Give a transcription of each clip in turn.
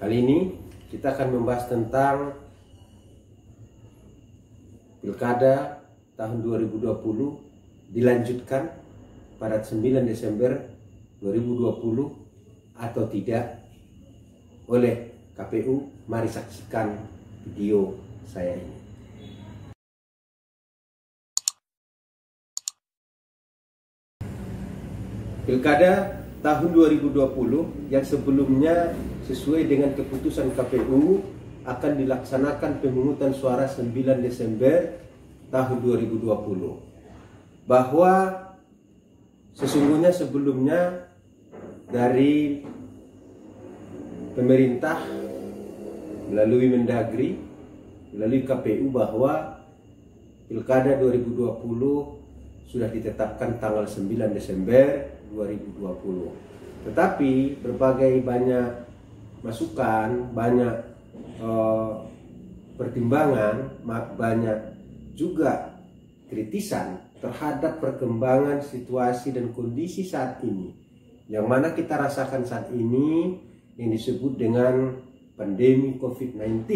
Kali ini kita akan membahas tentang Pilkada tahun 2020 dilanjutkan pada 9 Desember 2020 atau tidak oleh KPU. Mari saksikan video saya ini. Pilkada tahun 2020 yang sebelumnya sesuai dengan keputusan KPU akan dilaksanakan pemungutan suara 9 Desember tahun 2020. Bahwa sesungguhnya sebelumnya dari pemerintah melalui Mendagri, melalui KPU bahwa Pilkada 2020 sudah ditetapkan tanggal 9 Desember 2020. Tetapi berbagai banyak masukan, banyak pertimbangan, banyak juga kritisan terhadap perkembangan situasi dan kondisi saat ini, yang mana kita rasakan saat ini yang disebut dengan pandemi COVID-19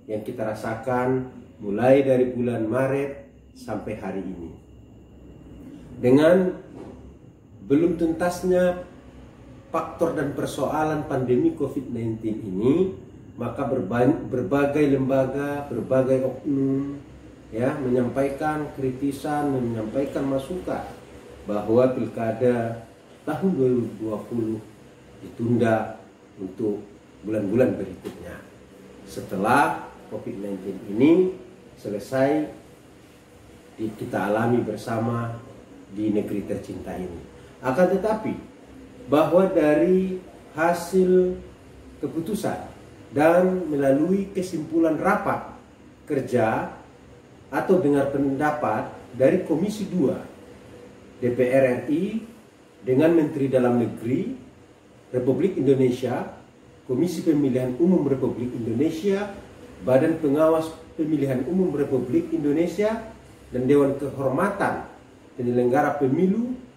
yang kita rasakan mulai dari bulan Maret sampai hari ini. Dengan belum tuntasnya faktor dan persoalan pandemi COVID-19 ini, maka berbagai lembaga, berbagai oknum menyampaikan kritisan, menyampaikan masukan bahwa Pilkada tahun 2020 ditunda untuk bulan-bulan berikutnya setelah COVID-19 ini selesai kita alami bersama di negeri tercinta ini. Akan tetapi bahwa dari hasil keputusan dan melalui kesimpulan rapat kerja atau dengar pendapat dari Komisi 2 DPR RI dengan Menteri Dalam Negeri Republik Indonesia, Komisi Pemilihan Umum Republik Indonesia, Badan Pengawas Pemilihan Umum Republik Indonesia, dan Dewan Kehormatan Penyelenggara Pemilu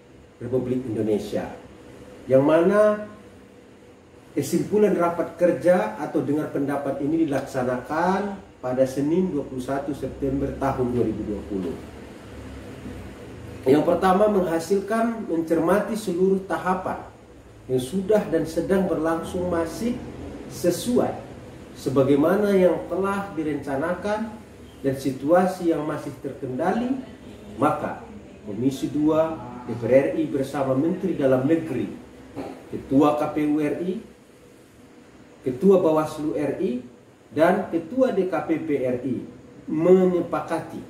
Republik Indonesia, yang mana kesimpulan rapat kerja atau dengar pendapat ini dilaksanakan pada Senin 21 September tahun 2020. Yang pertama, menghasilkan mencermati seluruh tahapan yang sudah dan sedang berlangsung masih sesuai sebagaimana yang telah direncanakan dan situasi yang masih terkendali, maka Komisi 2 DPR RI bersama Menteri Dalam Negeri, Ketua KPU RI, Ketua Bawaslu RI, dan Ketua DKPP RI menyepakati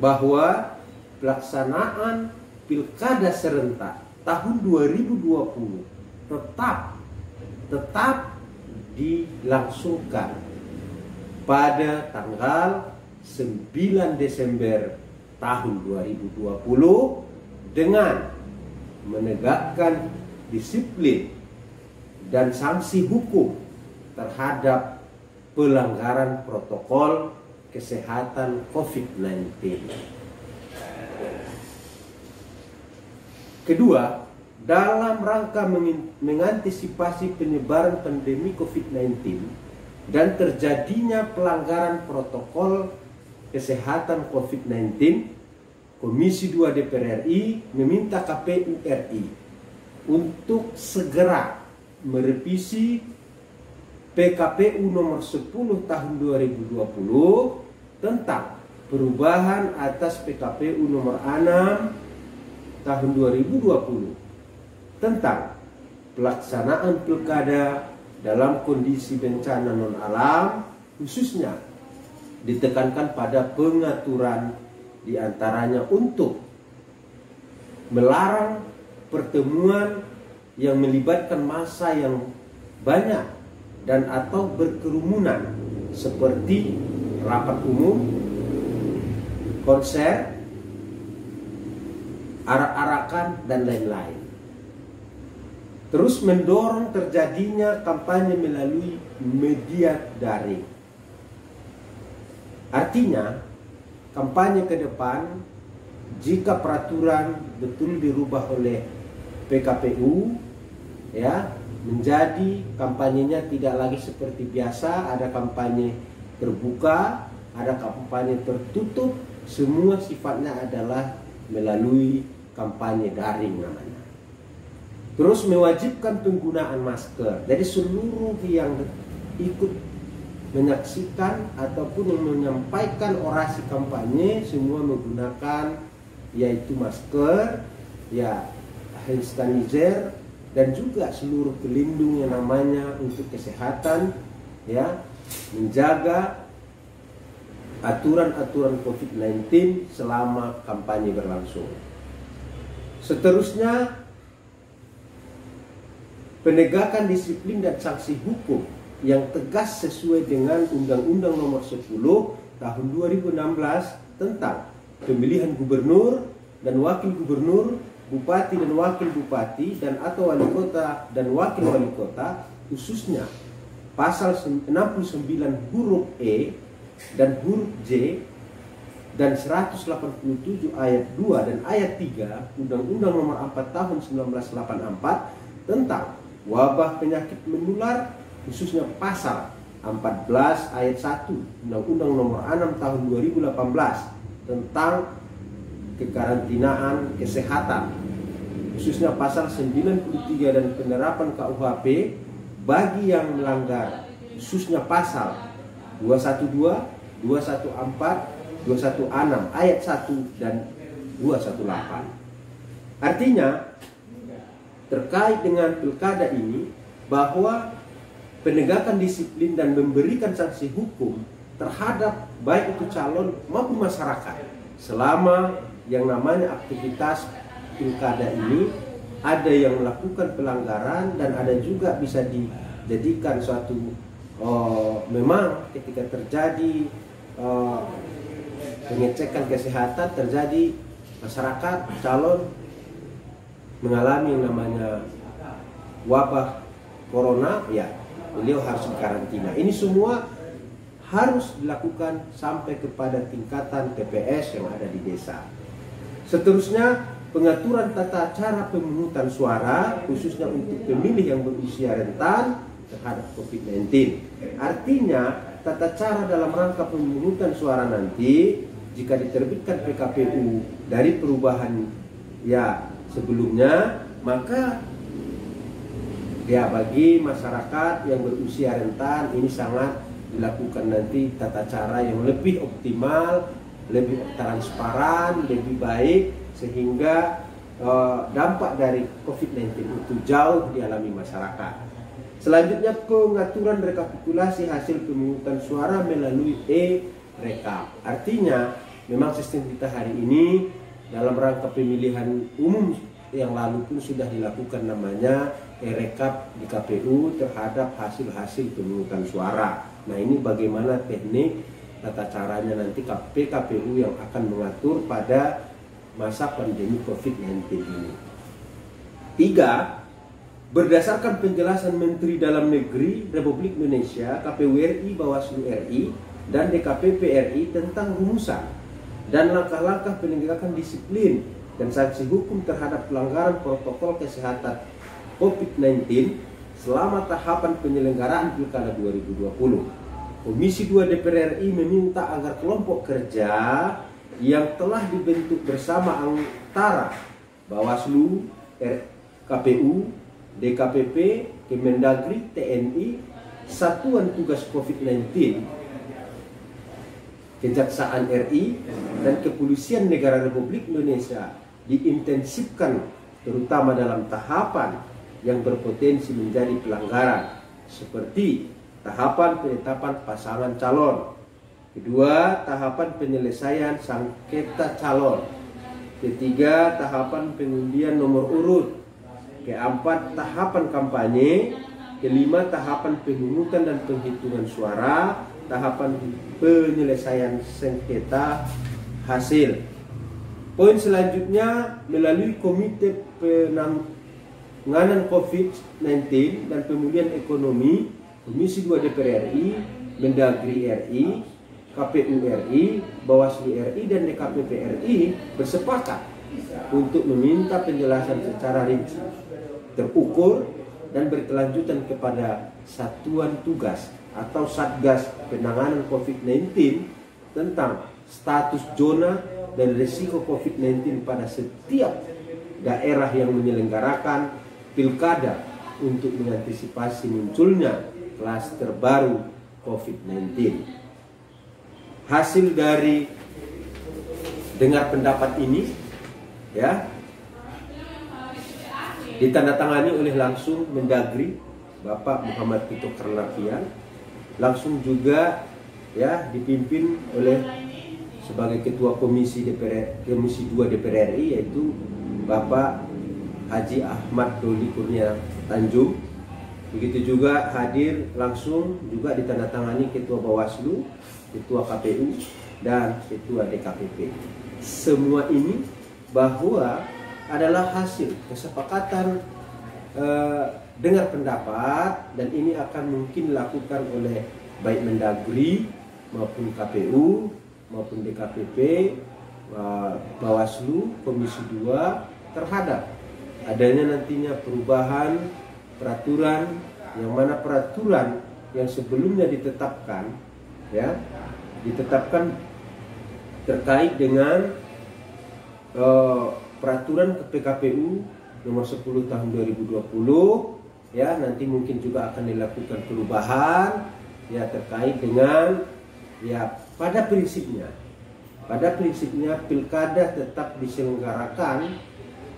bahwa pelaksanaan Pilkada serentak tahun 2020 tetap dilangsungkan pada tanggal 9 Desember tahun 2020 dengan menegakkan disiplin dan sanksi hukum terhadap pelanggaran protokol kesehatan COVID-19. Kedua, dalam rangka mengantisipasi penyebaran pandemi COVID-19 dan terjadinya pelanggaran protokol kesehatan COVID-19, Komisi 2 DPR RI meminta KPU RI untuk segera merevisi PKPU nomor 10 tahun 2020 tentang perubahan atas PKPU nomor 6 tahun 2020 tentang pelaksanaan pilkada dalam kondisi bencana non alam, khususnya ditekankan pada pengaturan diantaranya untuk melarang pertemuan yang melibatkan massa yang banyak dan atau berkerumunan seperti rapat umum, konser, arak-arakan, dan lain-lain. Terus mendorong terjadinya kampanye melalui media daring. Artinya, kampanye ke depan, jika peraturan betul dirubah oleh PKPU, menjadi kampanyenya tidak lagi seperti biasa, ada kampanye terbuka, ada kampanye tertutup, semua sifatnya adalah melalui kampanye daring namanya. Terus mewajibkan penggunaan masker. Jadi seluruh yang ikut menyaksikan ataupun yang menyampaikan orasi kampanye semua menggunakan yaitu masker, ya hand sanitizer, dan juga seluruh pelindung yang namanya untuk kesehatan, ya, menjaga aturan-aturan COVID-19 selama kampanye berlangsung. Seterusnya, penegakan disiplin dan sanksi hukum yang tegas sesuai dengan Undang-Undang Nomor 10 Tahun 2016 tentang pemilihan gubernur dan wakil gubernur, bupati dan wakil bupati, dan atau wali kota dan wakil wali kota, khususnya pasal 69 huruf E dan huruf J dan 187 ayat 2 dan ayat 3 Undang-Undang Nomor 4 Tahun 1984 tentang wabah penyakit menular, khususnya pasal 14 ayat 1 Undang-Undang Nomor 6 Tahun 2018 tentang kekarantinaan kesehatan, khususnya pasal 93 dan penerapan KUHP bagi yang melanggar, khususnya pasal 212, 214, 216 ayat 1 dan 218. Artinya terkait dengan pilkada ini bahwa penegakan disiplin dan memberikan sanksi hukum terhadap baik itu calon maupun masyarakat selama yang namanya aktivitas pilkada ini ada yang melakukan pelanggaran dan ada juga bisa dijadikan suatu memang ketika terjadi pengecekan kesehatan terjadi masyarakat calon mengalami yang namanya wabah corona, ya beliau harus dikarantina. Ini semua harus dilakukan sampai kepada tingkatan TPS yang ada di desa. Seterusnya, pengaturan tata cara pemungutan suara khususnya untuk pemilih yang berusia rentan terhadap COVID-19. Artinya, tata cara dalam rangka pemungutan suara nanti jika diterbitkan PKPU dari perubahan ya sebelumnya, maka ya bagi masyarakat yang berusia rentan ini sangat dilakukan nanti tata cara yang lebih optimal, lebih transparan, lebih baik sehingga dampak dari COVID-19 itu jauh dialami masyarakat. Selanjutnya, pengaturan rekapitulasi hasil pemungutan suara melalui e-rekap. Artinya memang sistem kita hari ini dalam rangka pemilihan umum yang lalu pun sudah dilakukan namanya e-rekap di KPU terhadap hasil-hasil pemungutan suara. Nah, ini bagaimana teknik tata caranya nanti PKPU yang akan mengatur pada masa pandemi COVID-19 ini. 3. Berdasarkan penjelasan Menteri Dalam Negeri Republik Indonesia, KPU RI, Bawaslu RI, dan DKPP RI tentang rumusan dan langkah-langkah penegakan disiplin dan sanksi hukum terhadap pelanggaran protokol kesehatan COVID-19 selama tahapan penyelenggaraan Pilkada 2020. Komisi 2 DPR RI meminta agar kelompok kerja yang telah dibentuk bersama antara Bawaslu, KPU, DKPP, Kemendagri, TNI, Satuan Tugas COVID-19, Kejaksaan RI, dan Kepolisian Negara Republik Indonesia diintensifkan terutama dalam tahapan yang berpotensi menjadi pelanggaran seperti tahapan penetapan pasangan calon, kedua tahapan penyelesaian sengketa calon, ketiga tahapan pengundian nomor urut, keempat tahapan kampanye, kelima tahapan pemungutan dan penghitungan suara, tahapan penyelesaian sengketa hasil. Poin selanjutnya, melalui Komite Penanganan COVID-19 dan Pemulihan Ekonomi, Komisi 2 DPR RI, Mendagri RI, KPU RI, Bawaslu RI, dan DKPP RI bersepakat untuk meminta penjelasan secara rinci, terukur, dan berkelanjutan kepada Satuan Tugas atau Satgas Penanganan COVID-19 tentang status zona dan risiko COVID-19 pada setiap daerah yang menyelenggarakan pilkada untuk mengantisipasi munculnya klaster baru COVID-19. Hasil dari dengar pendapat ini ya ditandatangani oleh langsung Mendagri Bapak Muhammad Tito Karnavian, langsung juga ya dipimpin oleh sebagai Ketua Komisi 2 DPR RI yaitu Bapak Haji Ahmad Doli Kurnia Tanjung. Begitu juga hadir langsung juga ditandatangani Ketua Bawaslu, Ketua KPU dan Ketua DKPP. Semua ini bahwa adalah hasil kesepakatan dengar pendapat, dan ini akan mungkin dilakukan oleh baik Mendagri maupun KPU maupun DKPP, Bawaslu, Komisi 2 terhadap adanya nantinya perubahan peraturan, yang mana peraturan yang sebelumnya ditetapkan ya ditetapkan terkait dengan peraturan PKPU nomor 10 tahun 2020 ya, nanti mungkin juga akan dilakukan perubahan ya terkait dengan ya pada prinsipnya pilkada tetap diselenggarakan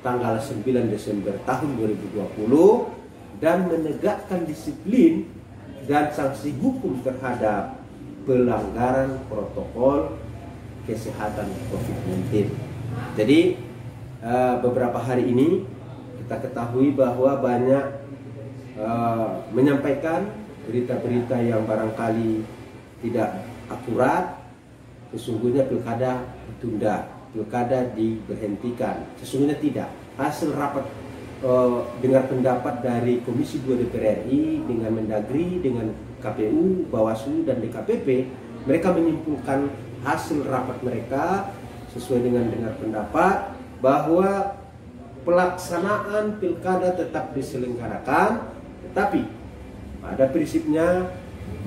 tanggal 9 Desember tahun 2020 dan menegakkan disiplin dan sanksi hukum terhadap pelanggaran protokol kesehatan COVID-19. Jadi beberapa hari ini kita ketahui bahwa banyak menyampaikan berita-berita yang barangkali tidak akurat. Sesungguhnya pilkada ditunda, pilkada diberhentikan. Sesungguhnya tidak. Hasil rapat dengar pendapat dari Komisi 2 DPR RI dengan Mendagri, dengan KPU, Bawaslu dan DKPP, mereka menyimpulkan hasil rapat mereka sesuai dengan dengar pendapat bahwa pelaksanaan pilkada tetap diselenggarakan, tetapi pada prinsipnya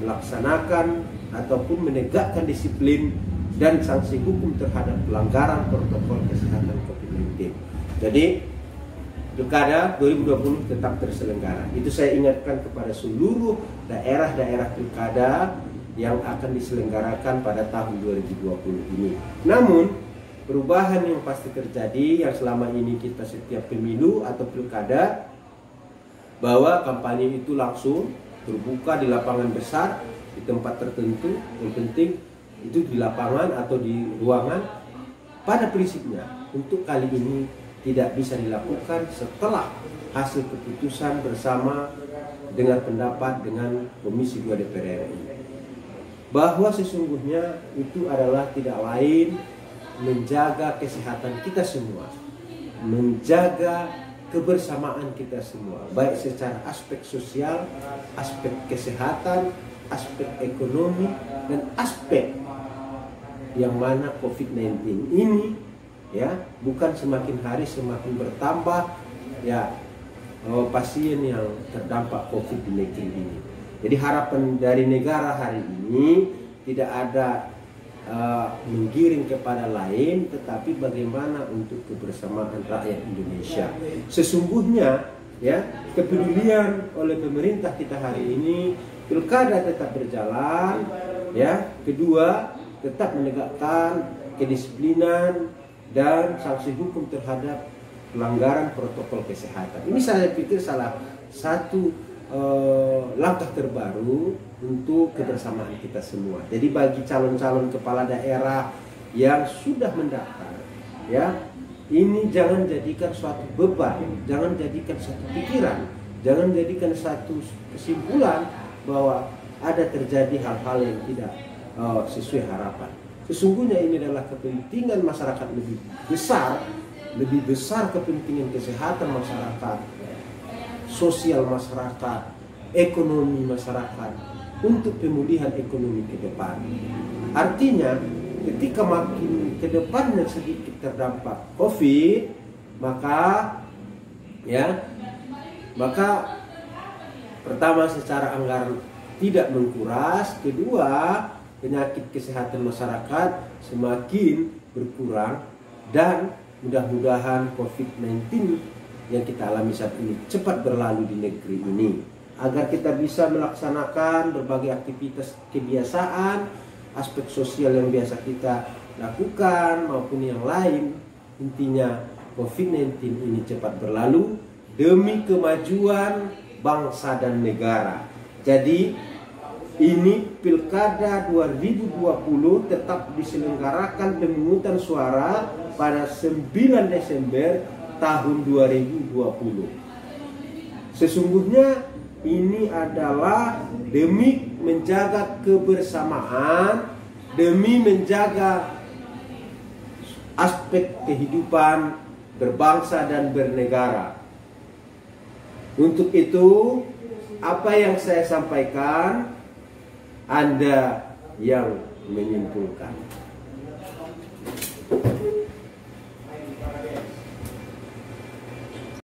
melaksanakan ataupun menegakkan disiplin dan sanksi hukum terhadap pelanggaran protokol kesehatan COVID-19. Jadi pilkada 2020 tetap terselenggara. Itu saya ingatkan kepada seluruh daerah-daerah pilkada yang akan diselenggarakan pada tahun 2020 ini. Namun perubahan yang pasti terjadi, yang selama ini kita setiap pemilu atau pilkada, bahwa kampanye itu langsung terbuka di lapangan besar, di tempat tertentu, yang penting itu di lapangan atau di ruangan. Pada prinsipnya untuk kali ini tidak bisa dilakukan setelah hasil keputusan bersama dengan pendapat dengan Komisi 2 DPR RI, bahwa sesungguhnya itu adalah tidak lain menjaga kesehatan kita semua, menjaga kebersamaan kita semua, baik secara aspek sosial, aspek kesehatan, aspek ekonomi, dan aspek yang mana COVID-19 ini ya bukan semakin hari semakin bertambah ya pasien yang terdampak COVID di negeri ini. Jadi harapan dari negara hari ini tidak ada menggiring kepada lain, tetapi bagaimana untuk kebersamaan rakyat Indonesia. Sesungguhnya ya kepedulian oleh pemerintah kita hari ini, pilkada tetap berjalan ya, kedua tetap menegakkan kedisiplinan dan sanksi hukum terhadap pelanggaran protokol kesehatan. Ini saya pikir salah satu langkah terbaru untuk kebersamaan kita semua. Jadi bagi calon-calon kepala daerah yang sudah mendaftar ya, ini jangan jadikan suatu beban, jangan jadikan satu pikiran, jangan jadikan satu kesimpulan bahwa ada terjadi hal-hal yang tidak sesuai harapan. Sesungguhnya ini adalah kepentingan masyarakat lebih besar kepentingan kesehatan masyarakat, sosial masyarakat, ekonomi masyarakat untuk pemulihan ekonomi ke depan. Artinya ketika makin ke depannya sedikit terdampak COVID, maka Pertama, secara anggaran tidak mengkuras. Kedua, penyakit kesehatan masyarakat semakin berkurang. Dan mudah-mudahan COVID-19 yang kita alami saat ini cepat berlalu di negeri ini, agar kita bisa melaksanakan berbagai aktivitas kebiasaan, aspek sosial yang biasa kita lakukan maupun yang lain. Intinya COVID-19 ini cepat berlalu demi kemajuan bangsa dan negara. Jadi ini Pilkada 2020 tetap diselenggarakan pemungutan suara pada 9 Desember tahun 2020. Sesungguhnya ini adalah demi menjaga kebersamaan, demi menjaga aspek kehidupan berbangsa dan bernegara. Untuk itu, apa yang saya sampaikan, Anda yang menyimpulkan.